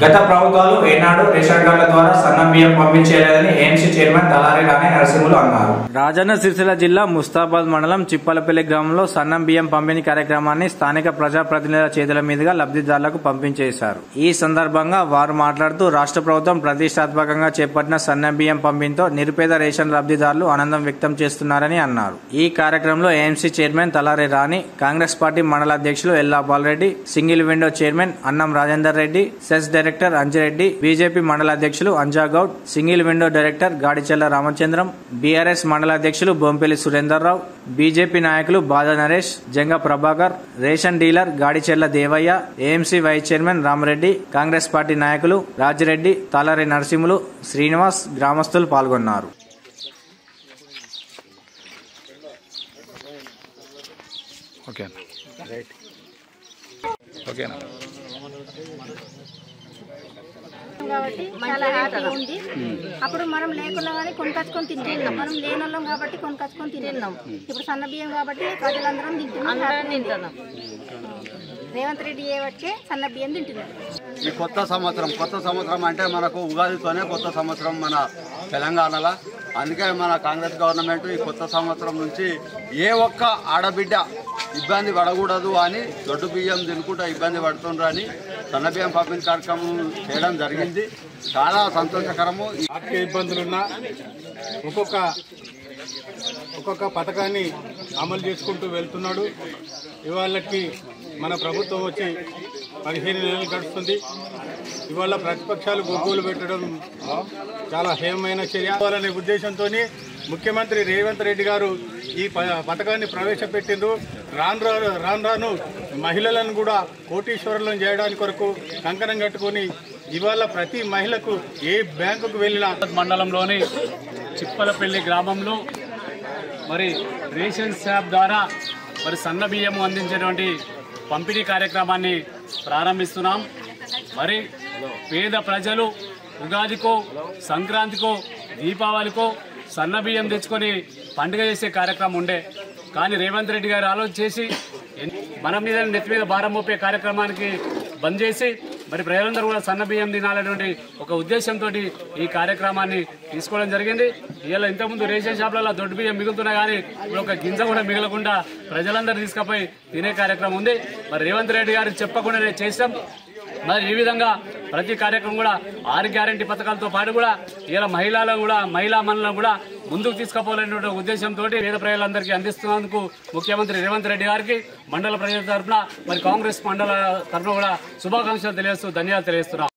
గత ప్రభుత్వాలు ఏనాడు రేషన్ కార్డుల ద్వారా సన్న బియ్యం పంపించేలేదని ఏఎంసీ చైర్మన్ తలారి రాణి నరసింహులు అన్నారు. రాజన్న సిరిసిల్ల జిల్లా ముస్తాబాద్ మండలం చిప్పలపల్లి గ్రామంలో సన్నం బియ్యం పంపిణీ కార్యక్రమాన్ని స్థానిక ప్రజాప్రతినిధుల చేతుల మీదుగా లబ్ధిదారులకు పంపించేశారు. ఈ సందర్భంగా వారు మాట్లాడుతూ రాష్ట్ర ప్రభుత్వం ప్రతిష్టాత్మకంగా చేపట్టిన సన్న బియ్యం పంపిణీతో నిరుపేద రేషన్ లబ్ధిదారులు ఆనందం వ్యక్తం చేస్తున్నారని అన్నారు. ఈ కార్యక్రమంలో AMC chairman Talari Rani, Congress party మండల అధ్యక్షులు Ella Balareddy, single window chairman Annam Rajender Reddy, cess director Anjireddy, BJP మండల అధ్యక్షులు Anjagoud, single window director Gadichella Ramachandram, BRS మండల అధ్యక్షులు బొంపెల్లి సురేందర్రావు, బీజేపీ నాయకులు Bada Naresh, Janga Prabhakar, ration dealer Gadichella Devaiah, AMC vice chairman Ramareddy, Congress party నాయకులు రాజిరెడ్డి, తాలారి నరసింహులు, శ్రీనివాస్, గ్రామస్తులు పాల్గొన్నారు. కాబట్టి చాలా హ్యాపీగా ఉంది. అప్పుడు మనం లేకున్నా కానీ కొనుకొచ్చుకొని తింటున్నాం, మనం లేని వాళ్ళం కాబట్టి కొనుకొచ్చుకొని తింటున్నాం. ఇప్పుడు సన్న బియ్యం కాబట్టి ప్రజలందరం తింటున్నాం. రేవంత్ రెడ్డి చేయబట్టే సన్న బియ్యం తింటున్నాం. ఈ కొత్త సంవత్సరం అంటే మనకు ఉగాదితోనే కొత్త సంవత్సరం మన తెలంగాణలో. అందుకే మన కాంగ్రెస్ గవర్నమెంట్ ఈ కొత్త సంవత్సరం నుంచి ఏ ఒక్క ఆడబిడ్డ ఇబ్బంది పడకూడదు అని దొడ్డు బియ్యం తినుకుంటూ ఇబ్బంది పడుతుండ్రు అని సన్న బియ్యం పంపిణీ కార్యక్రమం చేయడం జరిగింది. చాలా సంతోషకరము. ఆర్థిక ఇబ్బందులున్నా ఒక్కొక్క పథకాన్ని అమలు చేసుకుంటూ వెళ్తున్నాడు. ఇవాళకి మన ప్రభుత్వం వచ్చి 15 నెలలు గడుస్తుంది. ఇవాళ ప్రతిపక్షాలు గొగ్గోలు పెట్టడం చాలా హేయమైన చర్య. అనే ఉద్దేశంతో ముఖ్యమంత్రి రేవంత్ రెడ్డి గారు ఈ పథకాన్ని ప్రవేశపెట్టిండ్రు. రాను మహిళలను కూడా కోటీశ్వరులను చేయడానికి కొరకు కంకణం కట్టుకొని ఇవాళ ప్రతి మహిళకు ఏ బ్యాంకుకు వెళ్ళినా మండలంలోని చిప్పలపల్లి గ్రామంలో మరి రేషన్ షాప్ ద్వారా మరి సన్న బియ్యము అందించేటువంటి పంపిణీ కార్యక్రమాన్ని ప్రారంభిస్తున్నాం. మరి పేద ప్రజలు ఉగాదికో, సంక్రాంతికో, దీపావళికో సన్న బియ్యం తెచ్చుకొని పండుగ చేసే కార్యక్రమం ఉండే. కానీ రేవంత్ రెడ్డి గారు ఆలోచన చేసి మన మీద నెత్తి మీద భారం మోపే కార్యక్రమానికి బంద్ చేసి మరి ప్రజలందరూ కూడా సన్న బియ్యం తినాలనేటువంటి ఒక ఉద్దేశంతో ఈ కార్యక్రమాన్ని తీసుకోవడం జరిగింది. ఇలా ఇంతకుముందు రేషన్ షాపులలో దొడ్డు బియ్యం మిగులుతున్నా కానీ ఇప్పుడు ఒక గింజ కూడా మిగలకుండా ప్రజలందరూ తీసుకుపోయి తినే కార్యక్రమం ఉంది. మరి రేవంత్ రెడ్డి గారు చెప్పకుండానే చేసాం. మరి ఈ విధంగా ప్రతి కార్యక్రమం కూడా 6 గ్యారంటీ పథకాలతో పాటు కూడా ఇలా మహిళా మనులను కూడా ముందుకు తీసుకుపోవాలనే ఉద్దేశంతో పేద ప్రజలందరికీ అందిస్తున్నందుకు ముఖ్యమంత్రి రేవంత్ రెడ్డి గారికి మండల ప్రజల తరఫున మరి కాంగ్రెస్ మండల తరఫున కూడా శుభాకాంక్షలు తెలియజేస్తూ ధన్యవాదాలు తెలియజేస్తున్నాం.